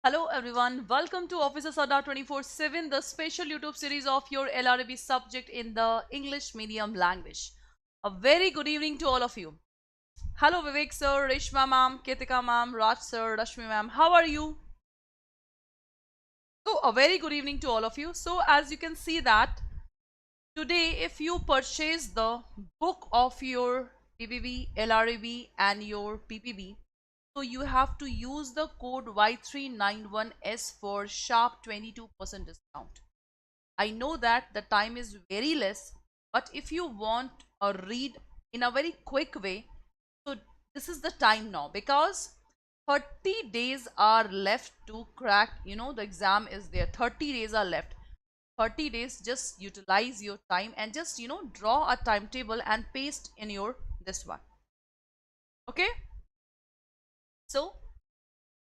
Hello everyone, welcome to Officer Adda 24/7, the special YouTube series of your LRB subject in the English medium language. A very good evening to all of you. Hello Vivek sir, Reshma ma'am, Ketika ma'am, Raj sir, Rashmi ma'am, how are you? So a very good evening to all of you. So as you can see that today if you purchase the book of your PBB, LRB and your PPB, so you have to use the code Y391S for sharp 22% discount. I know that the time is very less, but if you want a read in a very quick way, so this is the time now because 30 days are left to crack, the exam is there. 30 days are left. 30 days, just utilize your time and just, draw a timetable and paste in your this one. Okay? So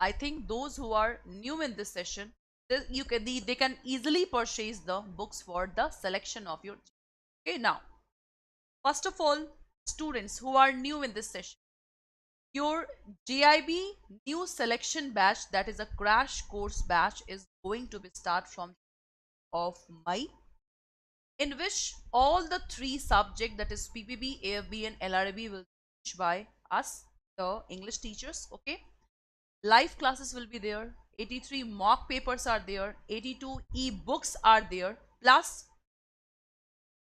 I think those who are new in this session, they can easily purchase the books for the selection of your. Okay, now first of all, students who are new in this session, your JIB new selection batch, that is a crash course batch, is going to be start from of May, in which all the three subjects, that is PPB, AFB and LRB, will be teach by us, the English teachers. Okay, live classes will be there, 83 mock papers are there, 82 e-books are there, plus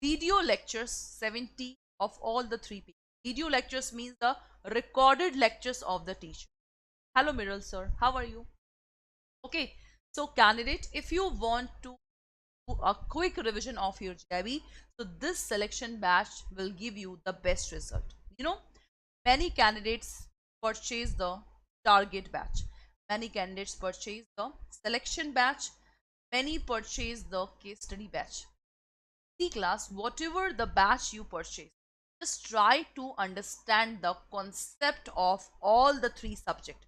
video lectures, 70 of all the three people. Video lectures means the recorded lectures of the teacher. Hello Miral sir, how are you? Okay, so candidate, if you want to do a quick revision of your JIB, so this selection batch will give you the best result. Many candidates purchase the target batch, many candidates purchase the selection batch, many purchase the case study batch. See class, whatever the batch you purchase, just try to understand the concept of all the three subjects.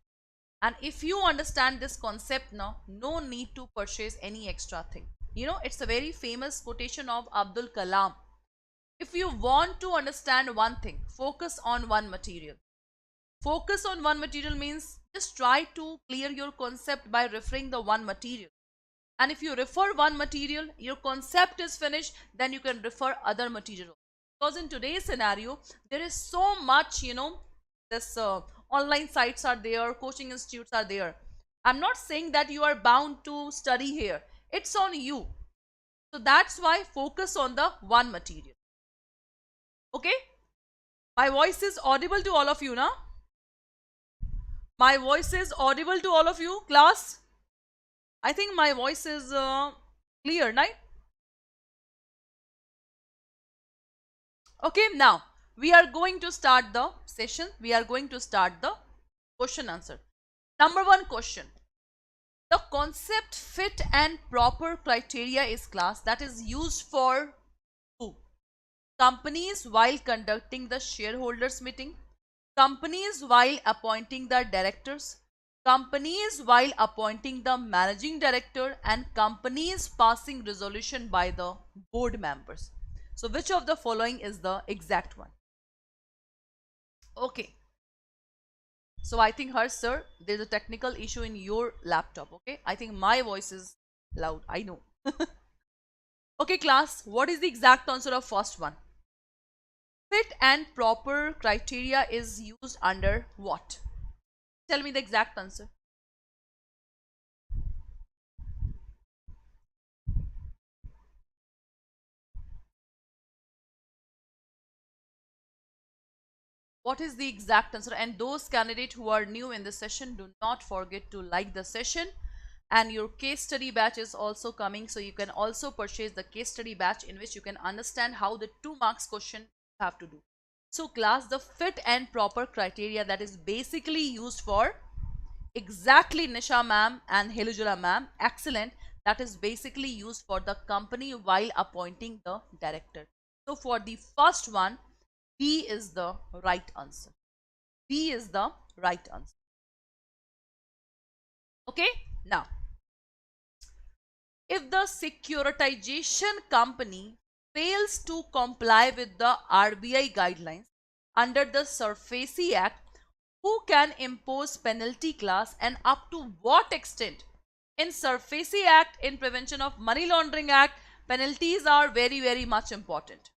And if you understand this concept now, no need to purchase any extra thing. It's a very famous quotation of Abdul Kalam. If you want to understand one thing, focus on one material. Focus on one material means just try to clear your concept by referring the one material. And if you refer one material, your concept is finished, then you can refer other material. Because in today's scenario, there is so much, this online sites are there, coaching institutes are there. I'm not saying that you are bound to study here. It's on you. So that's why focus on the one material. Okay? My voice is audible to all of you, na? My voice is audible to all of you, class? I think my voice is clear, right? Okay, now we are going to start the session. We are going to start the question answer. Number one question. The concept fit and proper criteria is class that is used for who? Companies while conducting the shareholders meeting, companies while appointing the directors, companies while appointing the managing director, and companies passing resolution by the board members. So which of the following is the exact one? Okay, so I think Harsh sir, there's a technical issue in your laptop. Okay, I think my voice is loud, I know. Okay class, what is the exact answer of first one? Fit and proper criteria is used under what? Tell me the exact answer. What is the exact answer? And those candidates who are new in the session, do not forget to like the session. And your case study batch is also coming, so you can also purchase the case study batch in which you can understand how the 2 marks question you have to do. So class, the fit and proper criteria that is basically used for exactly Nisha ma'am and Helujula ma'am, excellent, that is basically used for the company while appointing the director. So for the first one, B is the right answer. B is the right answer. Okay, now if the securitization company fails to comply with the RBI guidelines under the SURFACI Act, who can impose penalty class and up to what extent? In SURFACI Act, in Prevention of Money Laundering Act, penalties are very, very much important.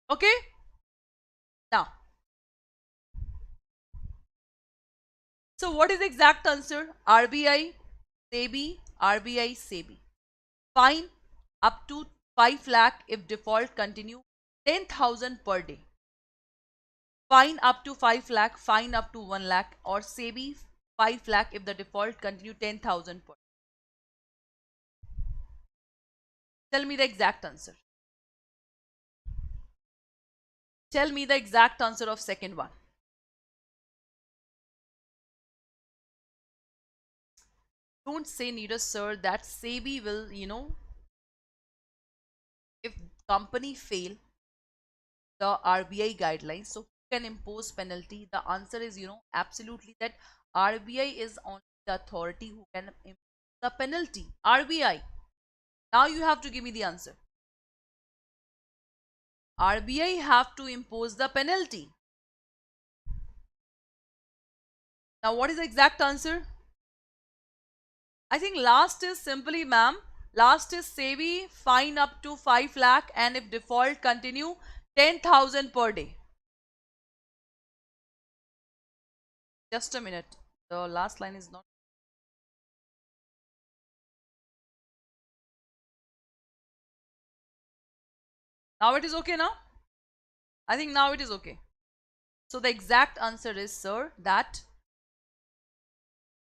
Okay? Now, so what is the exact answer? RBI, SEBI, RBI, SEBI. Fine up to 5 lakh if default continue, 10,000 per day. Fine up to 5 lakh, fine up to 1 lakh, or SEBI 5 lakh if the default continue, 10,000 per day. Tell me the exact answer. Tell me the exact answer of second one. Don't say, Neeraj sir, that SEBI will, if company fail the RBI guidelines, so who can impose penalty? The answer is, absolutely that RBI is only the authority who can impose the penalty. RBI. Now you have to give me the answer. RBI have to impose the penalty. Now what is the exact answer? I think last is simply, ma'am, last is SEBI, fine up to 5 lakh, and if default continue, 10,000 per day. Just a minute. The last line is not. Now it is okay now? I think now it is okay. So the exact answer is, sir, that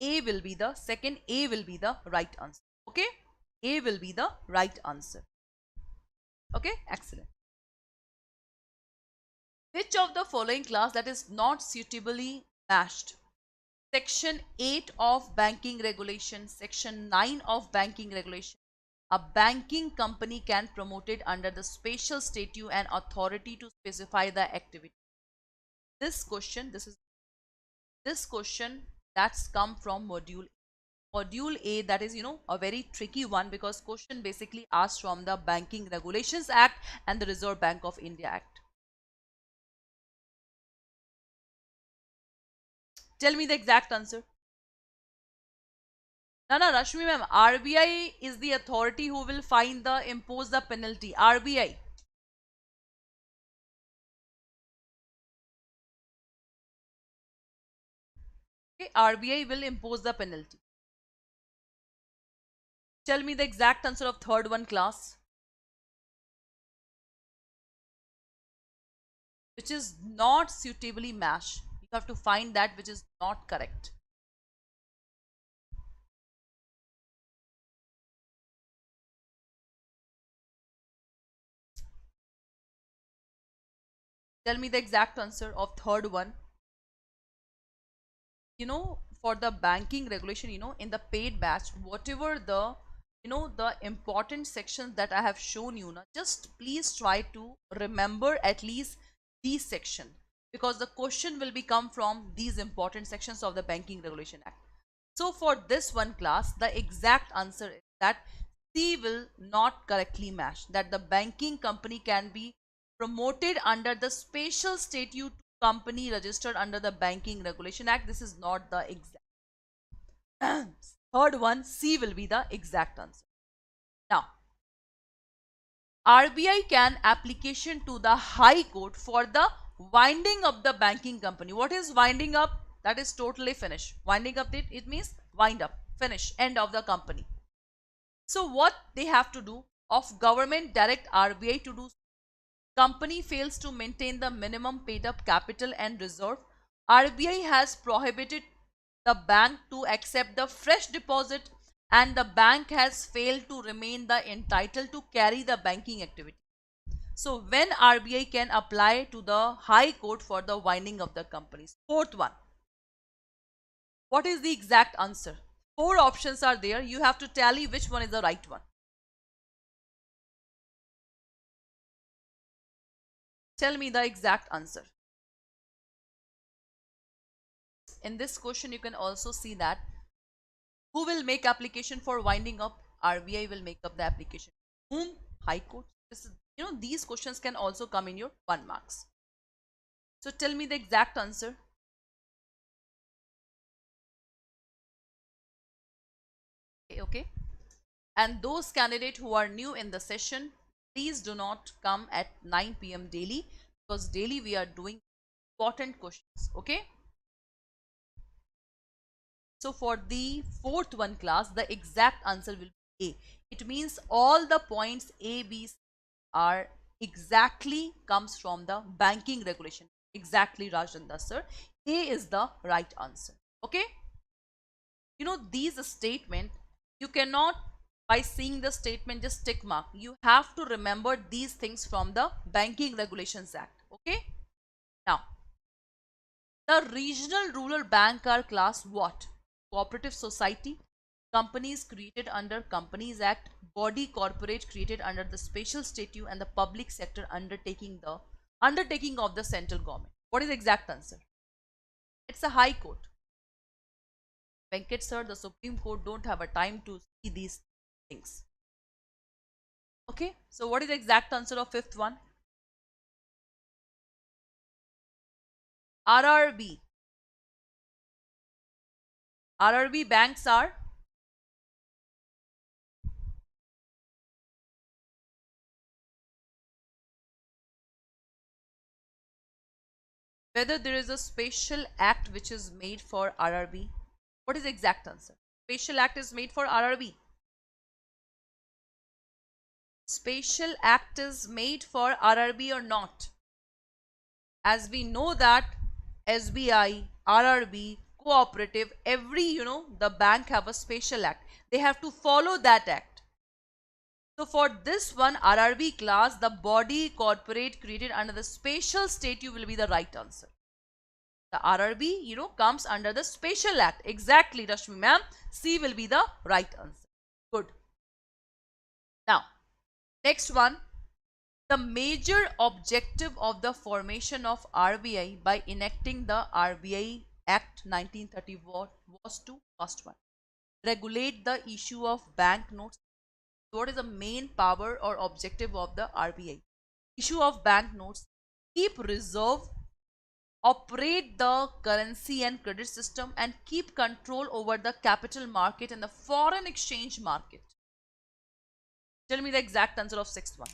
A will be the second, A will be the right answer. Okay? A will be the right answer. Okay? Excellent. Which of the following class that is not suitably matched? Section 8 of banking regulation, section 9 of banking regulation. A banking company can promote it under the special statute and authority to specify the activity. This question that's come from module A, that is a very tricky one, because question basically asks from the Banking Regulations Act and the Reserve Bank of India Act. Tell me the exact answer. No, Rashmi ma'am, RBI is the authority who will impose the penalty. RBI. Okay, RBI will impose the penalty. Tell me the exact answer of third one, class. Which is not suitably matched. You have to find that which is not correct. Tell me the exact answer of third one. For the banking regulation, in the paid batch, whatever the the important sections that I have shown you now, just please try to remember at least these sections, because the question will be come from these important sections of the Banking Regulation Act. So for this one, class, the exact answer is that C will not correctly match, that the banking company can be promoted under the special statute company registered under the Banking Regulation Act. This is not the exact. Third one, C will be the exact answer. Now, RBI can application to the High Court for the winding up the banking company. What is winding up? That is totally finished. Winding up, it means wind up, finish, end of the company. So what they have to do, of government direct RBI to do, company fails to maintain the minimum paid up capital and reserve, RBI has prohibited the bank to accept the fresh deposit, and the bank has failed to remain the entitled to carry the banking activity. So when RBI can apply to the High Court for the winding of the companies. Fourth one. What is the exact answer? 4 options are there. You have to tally which one is the right one. Tell me the exact answer. In this question, you can also see that who will make application for winding up? RBI will make up the application. Whom? High Court. This is, these questions can also come in your 1 marks. So tell me the exact answer. Okay, and those candidates who are new in the session, please do not come at 9 p.m. daily, because daily we are doing important questions. Okay, so for the fourth one class, the exact answer will be A. It means all the points A, B, C are exactly comes from the banking regulation. Exactly, Rajendra sir. A is the right answer. Okay, you know, these statement, you cannot by seeing the statement just tick mark. You have to remember these things from the Banking Regulations Act. Okay, now the regional rural bank are class what? Cooperative society, companies created under Companies Act, body corporate created under the special statute, and the public sector undertaking of the central government. What is the exact answer? It's a high court. Venkat sir, the Supreme Court don't have a time to see these things. Okay, so what is the exact answer of fifth one? RRB. RRB banks are whether there is a special act which is made for RRB. What is the exact answer? Special act is made for RRB. Special act is made for RRB or not? As we know that SBI, RRB, cooperative, every, the bank have a special act. They have to follow that act. So for this one, RRB class, the body corporate created under the special statute will be the right answer. The RRB, comes under the special act. Exactly, Rashmi ma'am. C will be the right answer. Good. Now, next one. The major objective of the formation of RBI by enacting the RBI Act 1930 was to, first one, regulate the issue of bank notes. What is the main power or objective of the RBI? Issue of bank notes, keep reserve, operate the currency and credit system, and keep control over the capital market and the foreign exchange market. Tell me the exact answer of sixth one.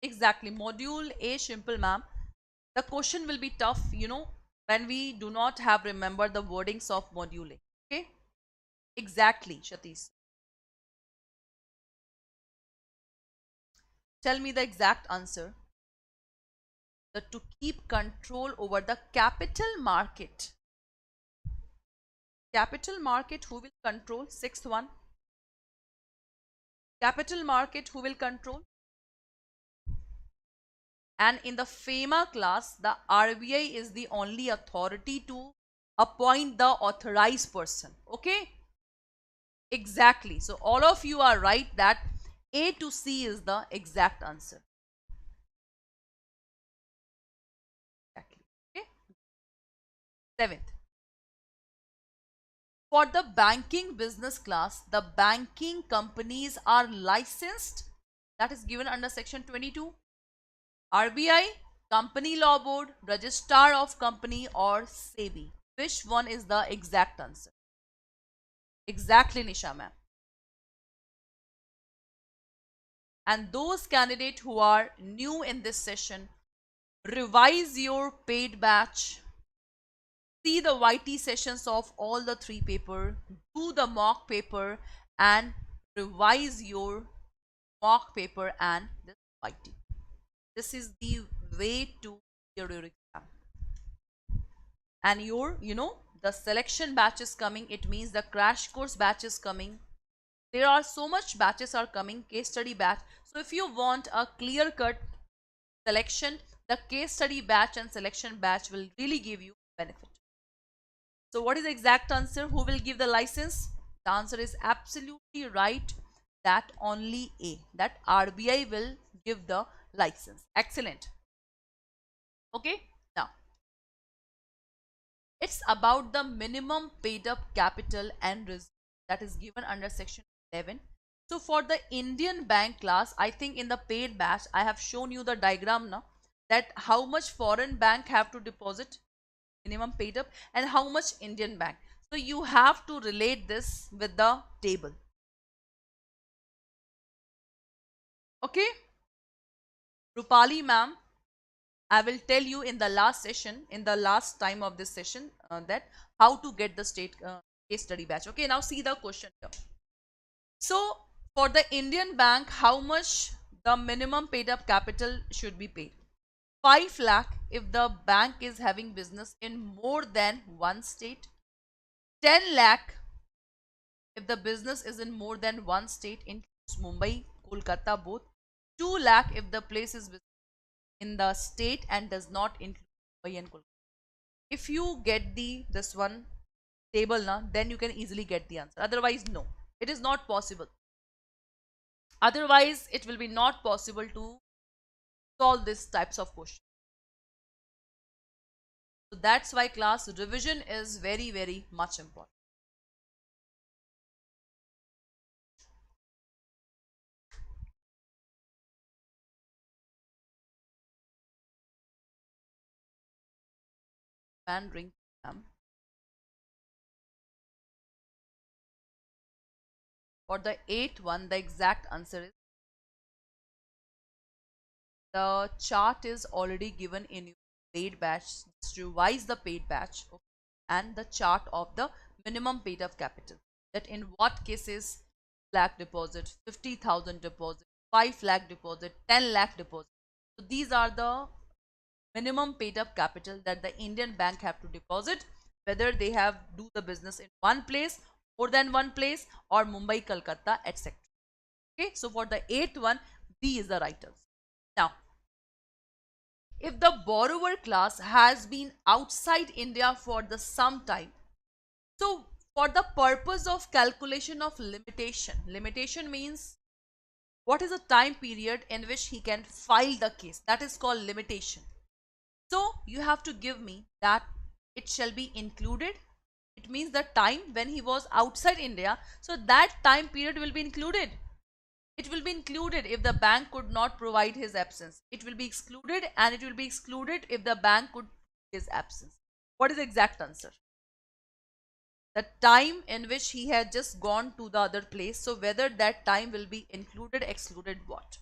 Exactly, module A, simple ma'am. The question will be tough, when we do not have remember the wordings of module A. Okay, exactly, Shatish. Tell me the exact answer. To keep control over the capital market. Capital market, who will control? Sixth one. Capital market, who will control? And in the FEMA class, the RBI is the only authority to appoint the authorized person. Okay, exactly. So all of you are right that A to C is the exact answer. Exactly. Okay. Seventh, for the banking business class, the banking companies are licensed. That is given under section 22. RBI, Company Law Board, Registrar of Company, or SEBI. Which one is the exact answer? Exactly, Nisha ma'am. And those candidates who are new in this session, revise your paid batch, see the YT sessions of all the three paper, do the mock paper, and revise your mock paper and this YT. This is the way to clear your exam. And your, the selection batch is coming. It means the crash course batch is coming. There are so much batches are coming, case study batch. So if you want a clear cut selection, the case study batch and selection batch will really give you benefit. So what is the exact answer? Who will give the license? The answer is absolutely right, that only A, that RBI will give the license. Excellent. Okay, now it's about the minimum paid up capital and reserve that is given under section 11. So for the Indian bank class, I think in the paid batch I have shown you the diagram now. that how much foreign bank have to deposit minimum paid up and how much Indian bank. So you have to relate this with the table. Okay, Rupali ma'am, I will tell you in the last session, in the last time of this session, that how to get the state case study batch. Okay, now see the question here. So for the Indian bank, how much the minimum paid up capital should be paid? 5 lakh if the bank is having business in more than one state. 10 lakh if the business is in more than one state, includes Mumbai, Kolkata both. 2 lakh if the place is in the state and does not include Mumbai and Kolkata. If you get this one table now, then you can easily get the answer. Otherwise, no, it is not possible. Otherwise, it will be not possible to solve these types of questions. So that's why class revision is very, very much important. And ring exam. For the 8th one, the exact answer is, the chart is already given in your paid batch. Just revise the paid batch, okay, and the chart of the minimum paid up capital. That in what cases lakh deposit, 50,000 deposit, 5 lakh deposit, 10 lakh deposit. So these are the minimum paid up capital that the Indian bank have to deposit, whether they have do the business in one place, more than one place, or Mumbai, Kolkata, etc. Okay, so for the 8th one, B is the right answer. Now, if the borrower class has been outside India for the some time, so for the purpose of calculation of limitation means what is the time period in which he can file the case, that is called limitation. So you have to give me that it shall be included. It means the time when he was outside India, so that time period will be included. It will be included if the bank could not provide his absence. It will be excluded, and it will be excluded if the bank could his absence. What is the exact answer? The time in which he had just gone to the other place. So whether that time will be included, excluded, what?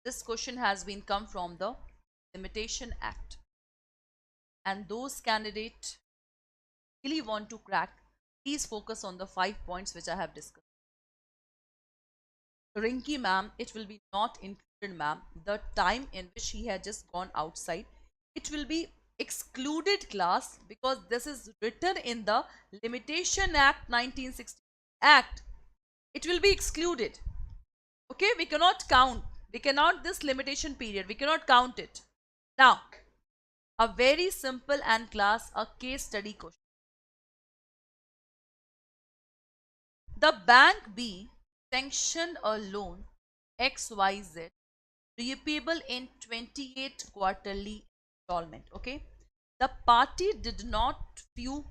This question has been come from the Limitation Act. And those candidates really want to crack, please focus on the 5 points which I have discussed. Rinky ma'am, it will be not included ma'am. The time in which he had just gone outside, it will be excluded class, because this is written in the Limitation Act 1960 Act. It will be excluded. Okay, we cannot count. We cannot this limitation period. We cannot count it. Now, a very simple and class, a case study question. The bank B sanctioned a loan XYZ repayable in 28 quarterly installment. Okay, the party did not due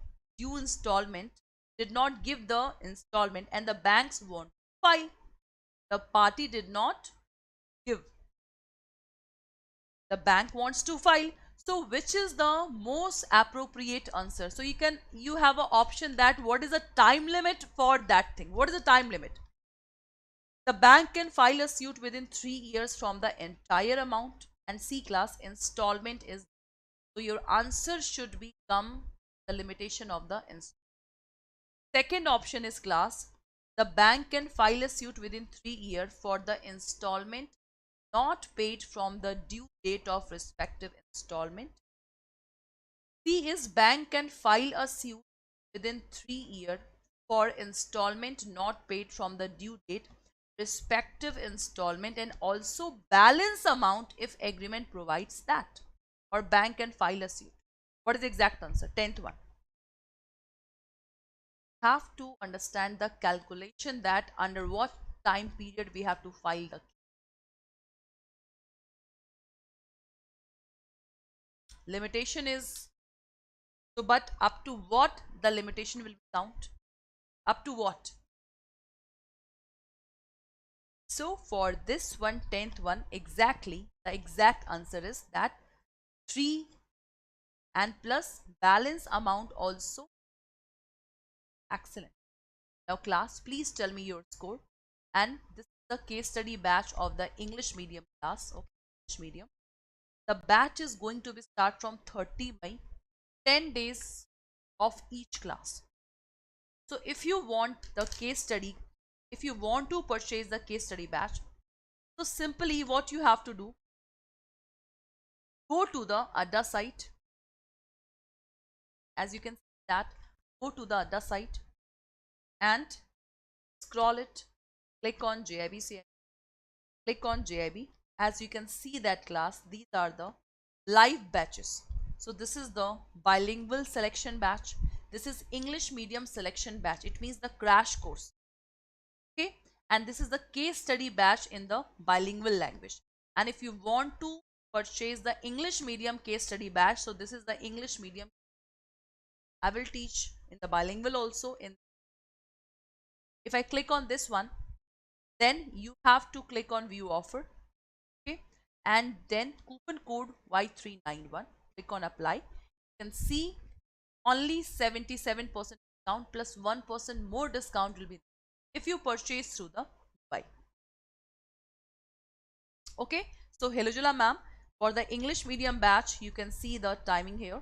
installment, did not give the installment, and the banks won't file. The party did not give, the bank wants to file. So which is the most appropriate answer? So you have an option that what is the time limit for that thing. What is the time limit? The bank can file a suit within 3 years from the entire amount, and C class installment is, so your answer should become the limitation of the installment. Second option is class, the bank can file a suit within 3 years for the installment not paid from the due date of respective installment. C is bank can file a suit within 3 years for installment not paid from the due date respective installment, and also balance amount if agreement provides that, or bank can file a suit. What is the exact answer? 10th one. Have to understand the calculation that under what time period we have to file the limitation is So, but up to what the limitation will count? Up to what? So for this 1/10 one, exactly, the exact answer is that 3 and plus balance amount also. Excellent. Now class, please tell me your score. And this is the case study batch of the English medium class. Okay, English medium. The batch is going to be start from 30 May, 10 days of each class. So if you want the case study, if you want to purchase the case study batch, so simply what you have to do, go to the Adda site. As you can see that, go to the Adda site and scroll it, click on JAIIB, click on JAIIB. As you can see that class, these are the live batches. So this is the bilingual selection batch. This is English medium selection batch. It means the crash course. Okay. And this is the case study batch in the bilingual language. And if you want to purchase the English medium case study batch, so this is the English medium. I will teach in the bilingual also. If I click on this one, then you have to click on view offer. Okay, and then coupon code Y391, click on apply. You can see only 77% discount plus 1% more discount will be there if you purchase through the buy. Okay, so Helojula ma'am, for the English medium batch you can see the timing here.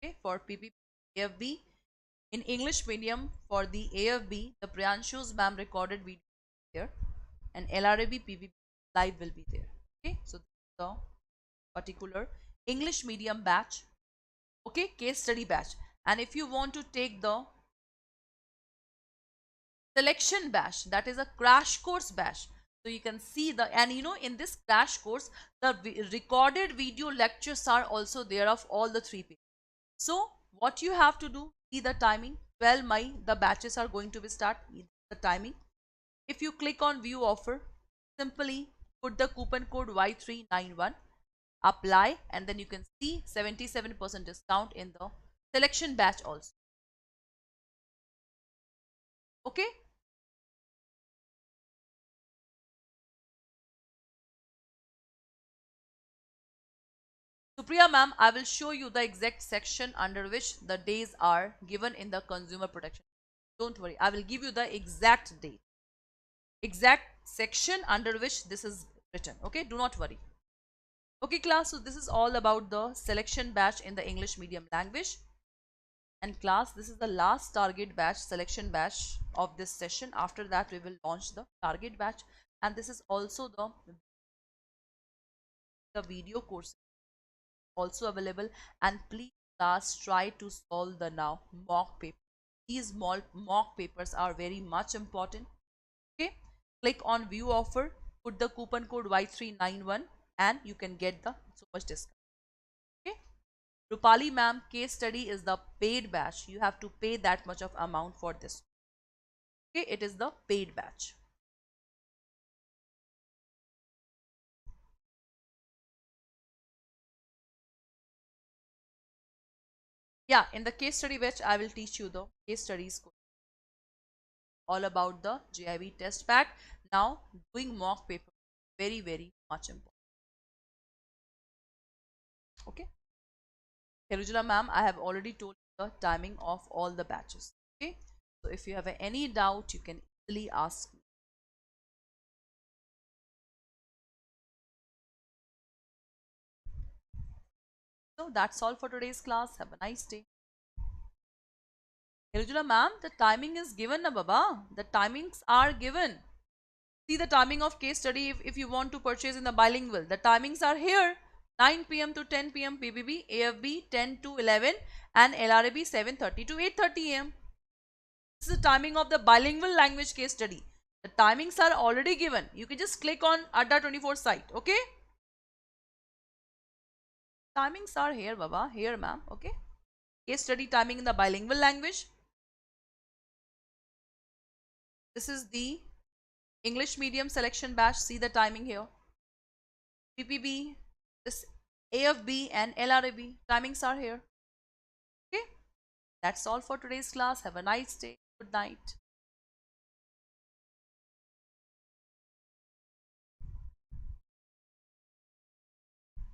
Okay, for PPP AFB in English medium, for the AFB the Priyanshu's ma'am recorded video here, and LRB PVP live will be there. Okay, so the particular English medium batch. Okay, case study batch. And if you want to take the selection batch, that is a crash course batch, so you can see the, and you know, in this crash course the recorded video lectures are also there of all the 3 pages. So what you have to do, see the timing, 12 May the batches are going to be start, the timing. If you click on view offer, simply put the coupon code Y391, apply, and then you can see 77% discount in the selection batch also. Okay, Supriya ma'am, I will show you the exact section under which the days are given in the consumer protection. Don't worry, I will give you the exact date, exact section under which this is written. Okay, do not worry. Okay class, so this is all about the selection batch in the English medium language. And class, this is the last target batch, selection batch of this session. After that we will launch the target batch, and this is also the video course also available. And please class, try to solve the now mock paper. These mock papers are very much important. Okay, click on view offer, put the coupon code Y391, and you can get the so much discount. Okay, Rupali ma'am, case study is the paid batch. You have to pay that much of amount for this. Okay, it is the paid batch. Yeah, in the case study batch I will teach you the case studies all about the JAIIB test pack. Now doing mock paper, very much important. Okay, Herujula ma'am, I have already told you the timing of all the batches. Okay, so if you have any doubt you can easily ask me. So that's all for today's class. Have a nice day. Hirujula ma'am, the timing is given na baba. The timings are given. See the timing of case study if you want to purchase in the bilingual. The timings are here. 9 p.m. to 10 p.m. PBB, AFB 10 to 11, and LRB 7:30 to 8:30 a.m. This is the timing of the bilingual language case study. The timings are already given. You can just click on Adda 24 site. Okay. Timings are here baba. Here ma'am. Okay. Case study timing in the bilingual language. This is the English medium selection batch. See the timing here. PPB, this AFB and LRB timings are here. That's all for today's class. Have a nice day. Good night.